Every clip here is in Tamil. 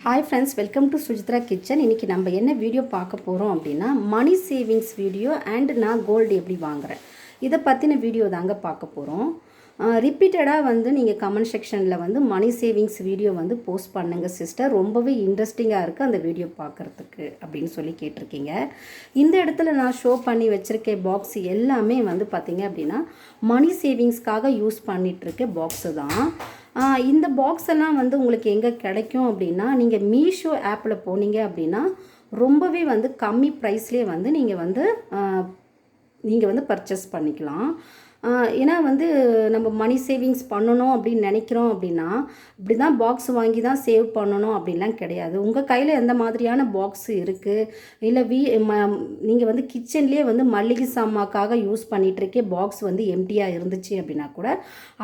Hi friends, welcome to Suchitra kitchen. இன்றைக்கி நம்ம என்ன வீடியோ பார்க்க போகிறோம் அப்படின்னா, மணி சேவிங்ஸ் வீடியோ அண்ட் நான் கோல்டு எப்படி வாங்குகிறேன் இதை பற்றின வீடியோ தாங்க பார்க்க போகிறோம். ரிப்பீட்டடாக வந்து நீங்கள் கமெண்ட் செக்ஷனில் வந்து மணி சேவிங்ஸ் வீடியோ வந்து போஸ்ட் பண்ணுங்கள் சிஸ்டர், ரொம்பவே இன்ட்ரெஸ்டிங்காக இருக்குது அந்த வீடியோ பார்க்குறதுக்கு அப்படின்னு சொல்லி கேட்டிருக்கீங்க. இந்த இடத்துல நான் ஷோ பண்ணி வச்சுருக்க பாக்ஸ் எல்லாமே வந்து பார்த்திங்க அப்படின்னா மணி சேவிங்ஸ்க்காக யூஸ் பண்ணிகிட்ருக்க பாக்ஸு தான். இந்த பாக்ஸ் எல்லாம் வந்து உங்களுக்கு எங்கே கிடைக்கும் அப்படின்னா, நீங்கள் மீஷோ ஆப்பில் போனீங்க அப்படின்னா ரொம்பவே வந்து கம்மி ப்ரைஸ்லேயே வந்து நீங்கள் வந்து பர்ச்சேஸ் பண்ணிக்கலாம். ஏன்னா வந்து நம்ம மணி சேவிங்ஸ் பண்ணணும் அப்படின்னு நினைக்கிறோம் அப்படின்னா, இப்படி தான் பாக்ஸ் வாங்கி தான் சேவ் பண்ணணும் அப்படின்லாம் கிடையாது. உங்கள் கையில் எந்த மாதிரியான பாக்ஸ் இருக்குது, இல்லை நீங்கள் வந்து கிச்சன்லேயே வந்து மல்லிகை சாமாக்காக யூஸ் பண்ணிகிட்ருக்கே பாக்ஸ் வந்து எம்டியாக இருந்துச்சு அப்படின்னா கூட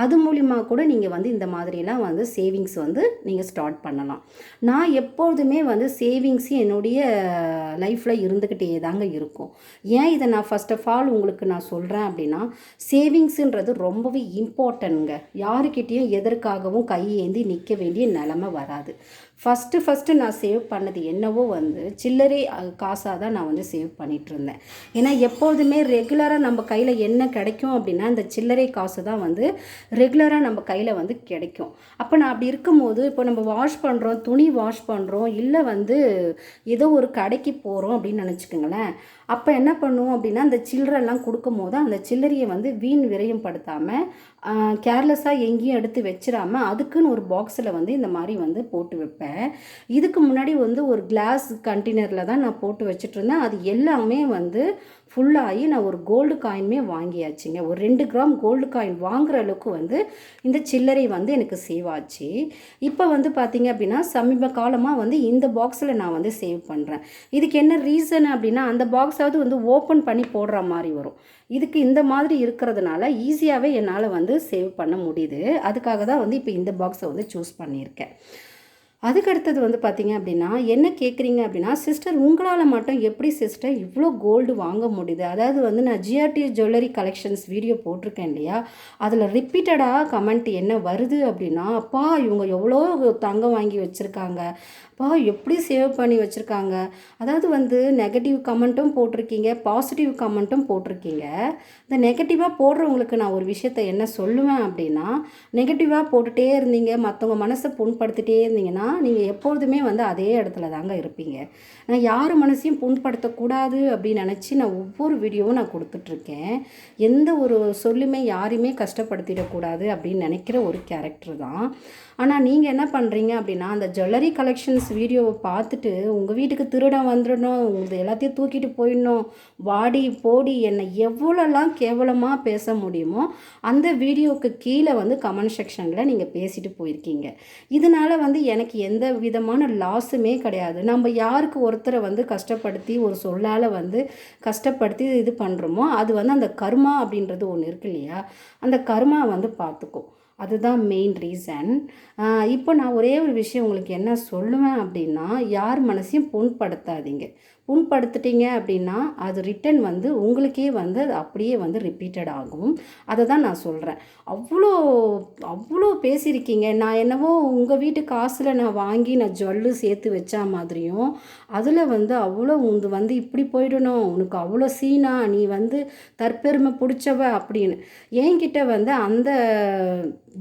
அது மூலிமா கூட நீங்கள் வந்து இந்த மாதிரிலாம் வந்து சேவிங்ஸ் வந்து நீங்கள் ஸ்டார்ட் பண்ணலாம். நான் எப்பொழுதுமே வந்து சேவிங்ஸ் என்னுடைய லைஃப்பில் இருந்துக்கிட்டே தாங்க இருக்கும். ஏன் இதை நான் ஃபர்ஸ்ட் ஆஃப் ஆல் உங்களுக்கு நான் சொல்கிறேன் அப்படின்னா, சேவிங்ஸுன்றது ரொம்பவே இம்பார்ட்டன்ட்ங்க. யாருக்கிட்டேயும் எதற்காகவும் கையேந்தி நிற்க வேண்டிய நிலமை வராது. ஃபஸ்ட்டு நான் சேவ் பண்ணது என்னவோ வந்து சில்லறை காசாக தான் நான் வந்து சேவ் பண்ணிகிட்டு இருந்தேன். ஏன்னா எப்போதுமே ரெகுலராக நம்ம கையில் என்ன கிடைக்கும் அப்படின்னா, இந்த சில்லறை காசு தான் வந்து ரெகுலராக நம்ம கையில் வந்து கிடைக்கும். அப்போ நான் அப்படி இருக்கும்போது, இப்போ நம்ம வாஷ் பண்ணுறோம், துணி வாஷ் பண்ணுறோம், இல்லை வந்து ஏதோ ஒரு கடைக்கு போகிறோம் அப்படின்னு நினச்சிக்கோங்களேன். அப்போ என்ன பண்ணுவோம் அப்படின்னா, அந்த சில்லறைலாம் கொடுக்கும் போது அந்த சில்லறையை வந்து வீண் விரயம் படுத்தாமல் கேர்லெஸ்ஸாக எங்கேயும் எடுத்து வச்சிடாமல் அதுக்குன்னு ஒரு பாக்ஸில் வந்து இந்த மாதிரி வந்து போட்டு வைப்பேன். இதுக்கு முன்னாடி வந்து ஒரு கிளாஸ் கண்டெய்னரில் தான் நான் போட்டு வச்சுட்ருந்தேன். அது எல்லாமே வந்து ஃபுல்லாகி நான் ஒரு கோல்டு காயினுமே வாங்கியாச்சுங்க. ஒரு 2 கிராம் கோல்டு காயின் வாங்குகிற அளவுக்கு வந்து இந்த சில்லறை வந்து எனக்கு சேவ் ஆச்சு. இப்போ வந்து பார்த்திங்க அப்படின்னா சமீப காலமாக வந்து இந்த பாக்ஸில் நான் வந்து சேவ் பண்ணுறேன். இதுக்கு என்ன ரீசன் அப்படின்னா, அந்த பாக்ஸாவது வந்து ஓப்பன் பண்ணி போடுற மாதிரி வரும். இதுக்கு இந்த மாதிரி இருக்கிறதுனால ஈஸியாகவே என்னால் வந்து சேவ் பண்ண முடியுது. அதுக்காக தான் வந்து இப்போ இந்த பாக்ஸை வந்து சூஸ் பண்ணியிருக்கேன். அதுக்கடுத்தது வந்து பார்த்திங்க அப்படின்னா, என்ன கேட்குறீங்க அப்படின்னா, சிஸ்டர் உங்களால் மட்டும் எப்படி சிஸ்டர் இவ்வளோ கோல்டு வாங்க முடியுது? அதாவது வந்து நான் ஜிஆர்டி ஜுவல்லரி கலெக்ஷன்ஸ் வீடியோ போட்டிருக்கேன் இல்லையா, அதில் ரிப்பீட்டடாக கமெண்ட் என்ன வருது அப்படின்னா, அப்பா இவங்க எவ்வளோ தங்கம் வாங்கி வச்சுருக்காங்க, அப்பா எப்படி சேவ் பண்ணி வச்சுருக்காங்க. அதாவது வந்து நெகட்டிவ் கமெண்ட்டும் போட்டிருக்கீங்க, பாசிட்டிவ் கமெண்ட்டும் போட்டிருக்கீங்க. இந்த நெகட்டிவாக போடுறவங்களுக்கு நான் ஒரு விஷயத்தை என்ன சொல்லுவேன் அப்படின்னா, நெகட்டிவாக போட்டுகிட்டே இருந்தீங்க, மற்றவங்க மனசை புண்படுத்திட்டே இருந்தீங்கன்னா நீங்கள் எப்பொழுதுமே வந்து அதே இடத்துல தாங்க இருப்பீங்க. நான் யார் மனசையும் புண்படுத்தக்கூடாது அப்படின்னு நினச்சி நான் ஒவ்வொரு வீடியோவும் நான் கொடுத்துட்ருக்கேன். எந்த ஒரு சொல்லுமே யாரையுமே கஷ்டப்படுத்திடக்கூடாது அப்படின்னு நினைக்கிற ஒரு கேரக்டர் தான். ஆனால் நீங்கள் என்ன பண்ணுறீங்க அப்படின்னா, அந்த ஜுவல்லரி கலெக்ஷன்ஸ் வீடியோவை பார்த்துட்டு உங்கள் வீட்டுக்கு திருடன் வந்துடணும், உங்களுக்கு எல்லாத்தையும் தூக்கிட்டு போயிடணும், வாடி போடி என்னை எவ்வளோலாம் கேவலமாக பேச முடியுமோ அந்த வீடியோவுக்கு கீழே வந்து கமெண்ட் செக்ஷனில் நீங்கள் பேசிட்டு போயிருக்கீங்க. இதனால் வந்து எனக்கு எந்த விதமான லாஸுமே கிடையாது. நம்ம யாருக்கு ஒருத்தரை வந்து கஷ்டப்படுத்தி ஒரு சொல்லால் வந்து கஷ்டப்படுத்தி இது பண்ணுறோமோ அது வந்து அந்த கர்மா அப்படின்றது ஒன்று இருக்கு இல்லையா, அந்த கர்மா வந்து பார்த்துக்கும். அதுதான் மெயின் ரீசன். இப்போ நான் ஒரே ஒரு விஷயம் உங்களுக்கு என்ன சொல்லுவேன் அப்படின்னா, யார் மனசையும் புண்படுத்தாதீங்க. புண்படுத்திட்டீங்க அப்படின்னா அது ரிட்டன் வந்து உங்களுக்கே வந்து அது அப்படியே வந்து ரிப்பீட்டட் ஆகும். அதை தான் நான் சொல்கிறேன். அவ்வளோ அவ்வளோ பேசியிருக்கீங்க. நான் என்னவோ உங்கள் வீட்டு காசில் நான் வாங்கி நான் ஜுவல்லு சேர்த்து வச்சா மாதிரியும், அதில் வந்து அவ்வளோ உந்து வந்து இப்படி போயிடணும், உனக்கு அவ்வளோ சீனா, நீ வந்து தற்பெருமை பிடிச்சவ அப்படின்னு என்கிட்ட வந்து அந்த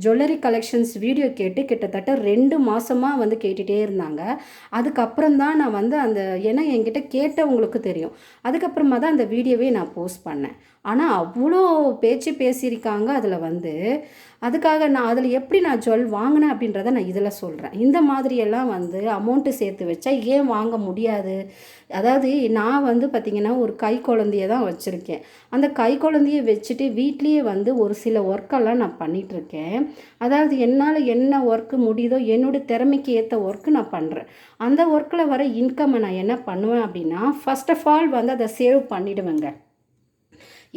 ஜுவல்லரி கலெக்ஷன்ஸ் வீடியோ கேட்டு கிட்டத்தட்ட 2 மாதமாக வந்து கேட்டுகிட்டே இருந்தாங்க. அதுக்கப்புறம் தான் நான் வந்து ஏன்னா என்கிட்ட கேட்டவங்களுக்கு தெரியும். அதுக்கப்புறமா தான் அந்த வீடியோவே நான் போஸ்ட் பண்ணேன். ஆனால் அவ்வளோ பேச்சு பேசியிருக்காங்க அதில் வந்து. அதுக்காக நான் அதில் எப்படி நான் ஜுவல் வாங்கினேன் அப்படின்றத நான் இதில் சொல்கிறேன். இந்த மாதிரியெல்லாம் வந்து அமௌண்ட்டு சேர்த்து வச்சா ஏன் வாங்க முடியாது? அதாவது நான் வந்து பார்த்திங்கன்னா ஒரு கை குழந்தைய தான் வச்சுருக்கேன். அந்த கை குழந்தைய வச்சுட்டு வீட்லேயே வந்து ஒரு சில ஒர்க்கெல்லாம் நான் பண்ணிகிட்ருக்கேன். அதாவது என்னால் என்ன ஒர்க்கு முடியுதோ என்னோடய திறமைக்கு ஏற்ற ஒர்க்கு நான் பண்ணுறேன். அந்த ஒர்க்கில் வர இன்கம்மை நான் என்ன பண்ணுவேன் அப்படின்னா, ஃபர்ஸ்ட் ஆஃப் ஆல் வந்து அதை சேவ் பண்ணிவிடுவேங்க.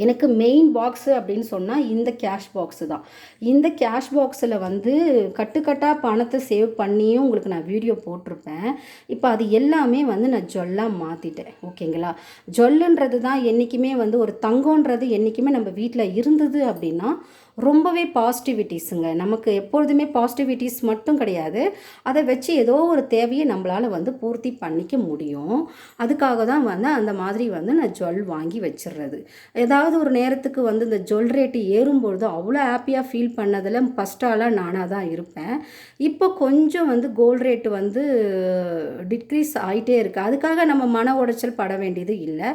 எனக்கு மெயின் பாக்ஸு அப்படின்னு சொன்னால் இந்த கேஷ் பாக்ஸு தான். இந்த கேஷ் பாக்ஸில் வந்து கட்டுக்கட்டாக பணத்தை சேவ் பண்ணியும் உங்களுக்கு நான் வீடியோ போட்டிருப்பேன். இப்போ அது எல்லாமே வந்து நான் ஜுவல்லாக மாற்றிட்டேன். ஓகேங்களா? ஜுவல்லுன்றது தான் என்றைக்குமே வந்து ஒரு தங்கன்றது என்றைக்குமே நம்ம வீட்டில் இருந்தது அப்படின்னா ரொம்பவே பாசிட்டிவிட்டிஸுங்க. நமக்கு எப்பொழுதுமே பாசிட்டிவிட்டிஸ் மட்டும் கிடையாது. அதை வச்சு ஏதோ ஒரு தேவையை நம்மளால் வந்து பூர்த்தி பண்ணிக்க முடியும். அதுக்காக தான் வந்து அந்த மாதிரி வந்து நான் ஜுவல் வாங்கி வச்சிடுறது. ஏதாவது ஒரு நேரத்துக்கு வந்து இந்த ஜுவல் ரேட்டு ஏறும்பொழுது அவ்வளோ ஹாப்பியாக ஃபீல் பண்ணதில் ஃபஸ்ட் ஆளாக நானாக தான் இருப்பேன். இப்போ கொஞ்சம் வந்து கோல்டு ரேட்டு வந்து டிக்ரீஸ் ஆகிட்டே இருக்குது. அதுக்காக நம்ம மன உடைச்சல் பட வேண்டியது இல்லை.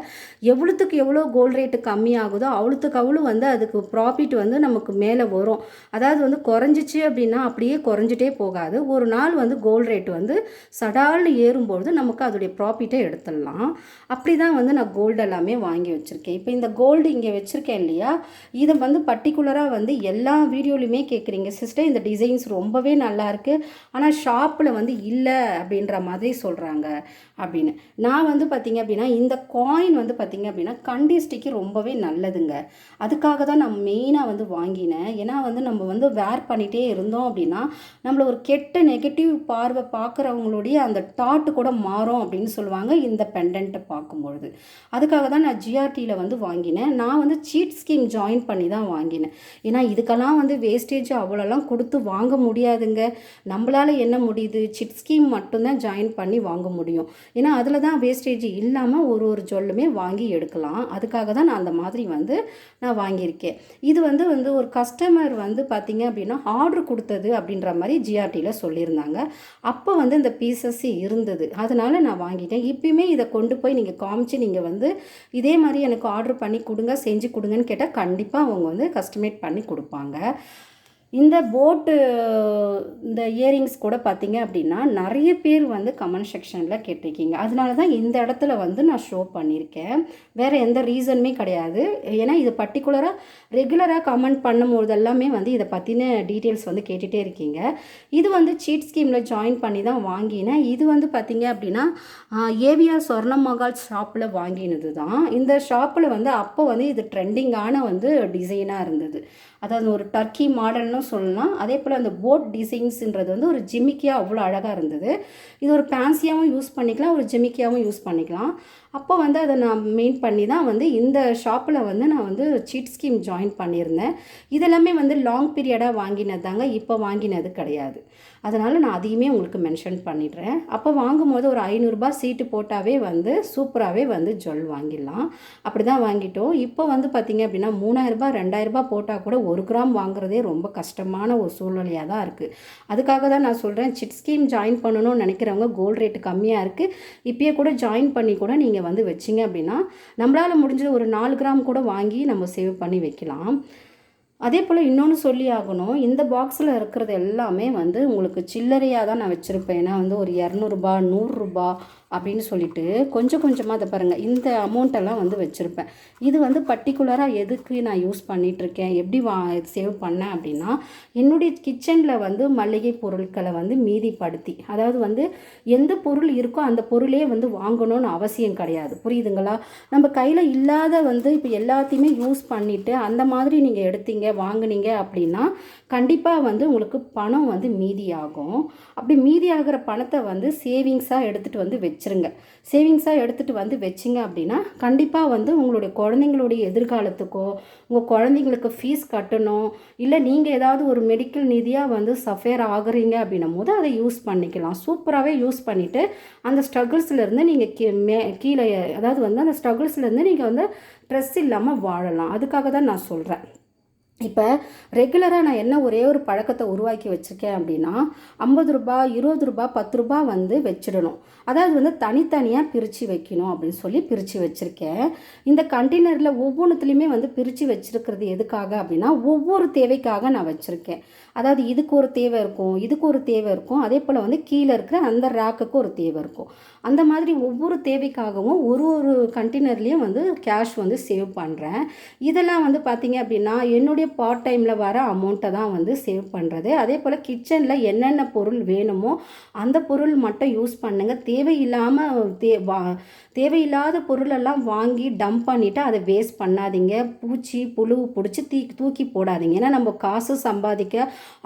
எவ்வளோத்துக்கு எவ்வளோ கோல்டு ரேட்டு கம்மியாகுதோ அவ்வளோத்துக்கு அவ்வளோ வந்து அதுக்கு ப்ராஃபிட் வந்து நமக்கு மேலே வரும். அதாவது வந்து குறைஞ்சிச்சு அப்படின்னா அப்படியே குறைஞ்சிட்டே போகாது. ஒரு நாள் வந்து கோல்டு ரேட் வந்து சடால்னு ஏறும்பொழுது நமக்கு அதோடைய ப்ராஃபிட்டை எடுத்துடலாம். அப்படி தான் வந்து நான் கோல்டு எல்லாமே வாங்கி வச்சுருக்கேன். இப்போ இந்த கோல்டு இங்கே வச்சுருக்கேன் இல்லையா, இதை வந்து பர்டிகுலராக வந்து எல்லா வீடியோலையுமே கேட்குறீங்க, சிஸ்டர் இந்த டிசைன்ஸ் ரொம்பவே நல்லாயிருக்கு, ஆனால் ஷாப்பில் வந்து இல்லை அப்படின்ற மாதிரி சொல்கிறாங்க அப்படின்னு. நான் வந்து பார்த்திங்க அப்படின்னா இந்த காயின் வந்து பார்த்திங்க அப்படின்னா கண்டிஸ்டிக்கு ரொம்பவே நல்லதுங்க. அதுக்காக தான் நான் மெயினாக வந்து வாங்கினேன். ஏன்னா வந்து நம்ம வந்து வேர் பண்ணிகிட்டே இருந்தோம் அப்படின்னா நம்மளை ஒரு கெட்ட நெகட்டிவ் பார்வை பார்க்குறவங்களுடைய அந்த தாட்டு கூட மாறும் அப்படின்னு சொல்லுவாங்க இந்த பெண்டன்ட்டை பார்க்கும்பொழுது. அதுக்காக தான் நான் ஜிஆர்டியில் வந்து வாங்கினேன். நான் வந்து சீட் ஸ்கீம் ஜாயின் பண்ணி தான் வாங்கினேன். ஏன்னா இதுக்கெல்லாம் வந்து வேஸ்டேஜ் அவ்வளோலாம் கொடுத்து வாங்க முடியாதுங்க. நம்மளால் என்ன முடியுது, சிட் ஸ்கீம் மட்டும்தான் ஜாயின் பண்ணி வாங்க முடியும். ஏன்னா அதில் தான் வேஸ்டேஜ் இல்லாமல் ஒரு ஜுவல்லுமே வாங்கி எடுக்கலாம். அதுக்காக தான் நான் அந்த மாதிரி வந்து நான் வாங்கியிருக்கேன். இது வந்து ஒரு கஸ்டமர் வந்து பார்த்திங்க அப்படின்னா ஆர்டர் கொடுத்தது அப்படின்ற மாதிரி ஜிஆர்டியில் சொல்லியிருந்தாங்க. அப்போ வந்து இந்த பீசஸ் இருந்தது, அதனால் நான் வாங்கிட்டேன். இப்பயுமே இதை கொண்டு போய் நீங்கள் காமிச்சு நீங்கள் வந்து இதே மாதிரி எனக்கு ஆர்டர் பண்ணி கொடுங்க, செஞ்சு கொடுங்கன்னு கேட்டால் கண்டிப்பாக அவங்க வந்து கஸ்டமைட் பண்ணி கொடுப்பாங்க. இந்த போட்டு இந்த இயரிங்ஸ் கூட பார்த்திங்க அப்படின்னா நிறைய பேர் வந்து கமெண்ட் செக்ஷனில் கேட்டிருக்கீங்க. அதனால தான் இந்த இடத்துல வந்து நான் ஷோ பண்ணியிருக்கேன். வேறு எந்த ரீசனுமே கிடையாது. ஏன்னா இது பர்டிகுலராக ரெகுலராக கமெண்ட் பண்ணும்போது எல்லாமே வந்து இதை பற்றின டீட்டெயில்ஸ் வந்து கேட்டுகிட்டே இருக்கீங்க. இது வந்து சீட் ஸ்கீமில் ஜாயின் பண்ணி தான் வாங்கினேன். இது வந்து பார்த்திங்க அப்படின்னா ஏவிஆர் சொர்ணமகால் ஷாப்பில் வாங்கினது தான். இந்த ஷாப்பில் வந்து அப்போ வந்து இது ட்ரெண்டிங்கான வந்து டிசைனாக இருந்தது. அதாவது ஒரு டர்க்கி மாடல்னு சொல்லலாம். அதே போல் அந்த போட் டிசைன்ஸுன்றது வந்து ஒரு ஜிமிக்கியாக அவ்வளோ அழகாக இருந்தது. இது ஒரு ஃபேன்சியாகவும் யூஸ் பண்ணிக்கலாம், ஒரு ஜிமிக்கியாகவும் யூஸ் பண்ணிக்கலாம். அப்போ வந்து அதை நான் மெயின் பண்ணி தான் வந்து இந்த ஷாப்பில் வந்து நான் வந்து சீட் ஸ்கீம் ஜாயின் பண்ணியிருந்தேன். இதெல்லாமே வந்து லாங் பீரியடாக வாங்கினது தாங்க, இப்போ வாங்கினது கிடையாது. அதனால் நான் அதையுமே உங்களுக்கு மென்ஷன் பண்ணிடுறேன். அப்போ வாங்கும்போது ஒரு 500 சீட்டு போட்டாவே வந்து சூப்பராகவே வந்து ஜுவல் வாங்கிடலாம். அப்படி தான் வாங்கிட்டோம். இப்போ வந்து பார்த்திங்க அப்படின்னா 3000 2000 போட்டால் கூட 1 கிராம் வாங்குறதே ரொம்ப கஷ்டமான ஒரு சூழ்நிலையாக தான் இருக்குது. அதுக்காக தான் நான் சொல்கிறேன், சிட் ஸ்கீம் ஜாயின் பண்ணணும்னு நினைக்கிறவங்க கோல்டு ரேட்டு கம்மியாக இருக்குது, இப்போயே கூட ஜாயின் பண்ணி கூட நீங்கள் வந்து வச்சிங்க அப்படின்னா நம்மளால் முடிஞ்சது ஒரு 4 கிராம் கூட வாங்கி நம்ம சேவ் பண்ணி வைக்கலாம். அதே போல் இன்னொன்று சொல்லி ஆகணும், இந்த பாக்ஸில் இருக்கிறது எல்லாமே வந்து உங்களுக்கு சில்லறையாக தான் நான் வச்சுருப்பேன். ஏன்னா வந்து ஒரு 200 100 அப்படின்னு சொல்லிட்டு கொஞ்சம் கொஞ்சமாக அதை பாருங்கள், இந்த அமௌண்ட்டெல்லாம் வந்து வச்சுருப்பேன். இது வந்து பர்டிகுலராக எதுக்கு நான் யூஸ் பண்ணிகிட்ருக்கேன், எப்படி சேவ் பண்ணேன் அப்படின்னா, என்னுடைய கிச்சனில் வந்து மளிகை பொருட்களை வந்து மீதிப்படுத்தி, அதாவது வந்து எந்த பொருள் இருக்கோ அந்த பொருளே வந்து வாங்கணும்னு அவசியம் கிடையாது, புரியுதுங்களா? நம்ம கையில் இல்லாத வந்து இப்போ எல்லாத்தையுமே யூஸ் பண்ணிவிட்டு அந்த மாதிரி நீங்கள் எடுத்தீங்க வாங்கினீங்க அப்படின்னா கண்டிப்பாக வந்து உங்களுக்கு பணம் வந்து மீதி ஆகும். அப்படி மீதி ஆகிற பணத்தை வந்து சேவிங்ஸாக எடுத்துகிட்டு வந்து வச்சுருங்க. சேவிங்ஸாக எடுத்துகிட்டு வந்து வச்சிங்க அப்படின்னா கண்டிப்பாக வந்து உங்களுடைய குழந்தைங்களுடைய எதிர்காலத்துக்கோ, உங்கள் குழந்தைங்களுக்கு ஃபீஸ் கட்டணும், இல்லை நீங்கள் ஏதாவது ஒரு மெடிக்கல் நிதியாக வந்து சஃபேர் ஆகுறீங்க அப்படின்னும் போது அதை யூஸ் பண்ணிக்கலாம். சூப்பராகவே யூஸ் பண்ணிவிட்டு அந்த ஸ்ட்ரகிள்ஸ்லேருந்து நீங்கள் கீழே, அதாவது வந்து அந்த ஸ்ட்ரகிள்ஸ்லேருந்து நீங்கள் வந்து ஸ்ட்ரெஸ் இல்லாமல் வாழலாம். அதுக்காக தான் நான் சொல்கிறேன். இப்போ ரெகுலராக நான் என்ன ஒரே ஒரு பழக்கத்தை உருவாக்கி வச்சுருக்கேன் அப்படின்னா 50 20 10 வந்து வச்சிடணும். அதாவது வந்து தனித்தனியாக பிரித்து வைக்கணும் அப்படின்னு சொல்லி பிரித்து வச்சுருக்கேன். இந்த கண்டெய்னரில் ஒவ்வொன்றுத்துலேயுமே வந்து பிரித்து வச்சுருக்கிறது எதுக்காக அப்படின்னா ஒவ்வொரு தேவைக்காக நான் வச்சுருக்கேன். அதாவது இதுக்கு ஒரு தேவை இருக்கும், இதுக்கு ஒரு தேவை இருக்கும், அதே போல் வந்து கீழே இருக்கிற அந்த ரேக்குக்கு ஒரு தேவை இருக்கும். அந்த மாதிரி ஒவ்வொரு தேவைக்காகவும் ஒரு கண்டெய்னர்லேயும் வந்து கேஷ் வந்து சேவ் பண்ணுறேன். இதெல்லாம் வந்து பார்த்திங்க அப்படின்னா என்னுடைய பார்ட் டைமில் வர அமௌண்ட்டை தான் வந்து சேவ் பண்ணுறது. அதே போல் கிச்சனில் என்னென்ன பொருள் வேணுமோ அந்த பொருள் மட்டும் யூஸ் பண்ணுங்கள். தேவையில்லாமல் தேவையில்லாத பொருளெல்லாம் வாங்கி டம்ப் பண்ணிவிட்டு அதை வேஸ்ட் பண்ணாதீங்க. பூச்சி புழு பிடிச்சி தூக்கி போடாதீங்க. ஏன்னா நம்ம காசு சம்பாதிக்க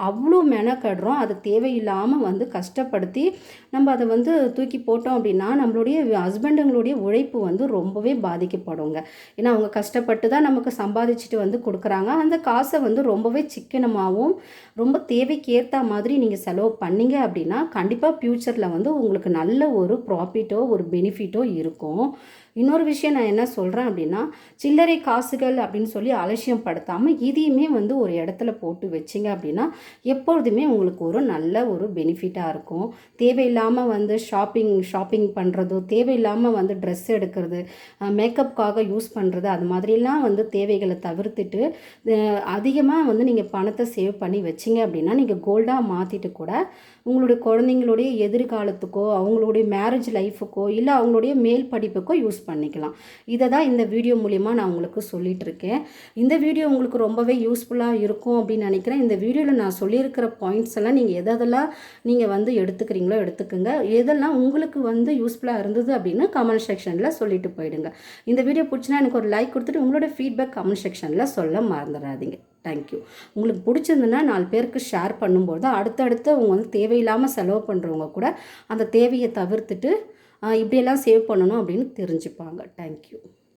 அவ்வளோ மெனக்கடுறோம், அது தேவையில்லாமல் வந்து கஷ்டப்படுத்தி நம்ம அதை வந்து தூக்கி போட்டோம் அப்படின்னா நம்மளுடைய ஹஸ்பண்டுங்களுடைய உழைப்பு வந்து ரொம்பவே பாதிக்கப்படுங்க. ஏன்னா அவங்க கஷ்டப்பட்டு தான் நமக்கு சம்பாதிச்சுட்டு வந்து கொடுக்குறாங்க. அந்த காசை வந்து ரொம்பவே சிக்கனமாகவும் ரொம்ப தேவைக்கு ஏற்ற மாதிரி நீங்கள் செலவு பண்ணீங்க அப்படின்னா கண்டிப்பாக ஃப்யூச்சரில் வந்து உங்களுக்கு நல்ல ஒரு ப்ராஃபிட்டோ ஒரு பெனிஃபிட்டோ இருக்கும். இன்னொரு விஷயம் நான் என்ன சொல்கிறேன் அப்படின்னா, சில்லறை காசுகள் அப்படின்னு சொல்லி அலட்சியம் படுத்தாமல் இதையுமே வந்து ஒரு இடத்துல போட்டு வச்சிங்க அப்படின்னா எப்பொழுதுமே உங்களுக்கு ஒரு நல்ல ஒரு பெனிஃபிட்டாக இருக்கும். தேவையில்லாமல் வந்து ஷாப்பிங் பண்ணுறதோ, தேவையில்லாமல் வந்து ட்ரெஸ் எடுக்கிறது, மேக்கப்புக்காக யூஸ் பண்ணுறது, அது மாதிரிலாம் வந்து தேவைகளை தவிர்த்துட்டு அதிகமாக வந்து நீங்கள் பணத்தை சேவ் பண்ணி வச்சிங்க அப்படின்னா நீங்கள் கோல்டாக மாற்றிட்டு கூட உங்களுடைய குழந்தைங்களுடைய எதிர்காலத்துக்கோ, அவங்களுடைய மேரேஜ் லைஃபுக்கோ, இல்லை அவங்களுடைய மேல் படிப்புக்கோ யூஸ் பண்ணிக்கலாம். இதை தான் இந்த வீடியோ மூலிமா நான் உங்களுக்கு சொல்லிகிட்டு இருக்கேன். இந்த வீடியோ உங்களுக்கு ரொம்பவே யூஸ்ஃபுல்லாக இருக்கும் அப்படின்னு நினைக்கிறேன். இந்த வீடியோவில் நான் சொல்லியிருக்கிற பாயிண்ட்ஸ் எல்லாம் நீங்கள் எதெல்லாம் நீங்கள் வந்து எடுத்துக்கிறீங்களோ எடுத்துக்கோங்க. எதெல்லாம் உங்களுக்கு வந்து யூஸ்ஃபுல்லாக இருந்தது அப்படின்னு கமெண்ட் செக்ஷனில் சொல்லிட்டு போயிடுங்க. இந்த வீடியோ பிடிச்சினா எனக்கு ஒரு லைக் கொடுத்துட்டு உங்களோட ஃபீட்பேக் கமெண்ட் செக்ஷனில் சொல்ல மறந்துடாதீங்க. தேங்க்யூ. உங்களுக்கு பிடிச்சிருந்துன்னா 4 பேருக்கு ஷேர் பண்ணும்போது அடுத்தடுத்து அவங்க வந்து தேவையில்லாமல் செலவு பண்ணுறவங்க கூட அந்த தேவையை தவிர்த்துட்டு இப்படியெல்லாம் சேவ் பண்ணணும் அப்படின்னு தெரிஞ்சுப்பாங்க. தேங்க்யூ.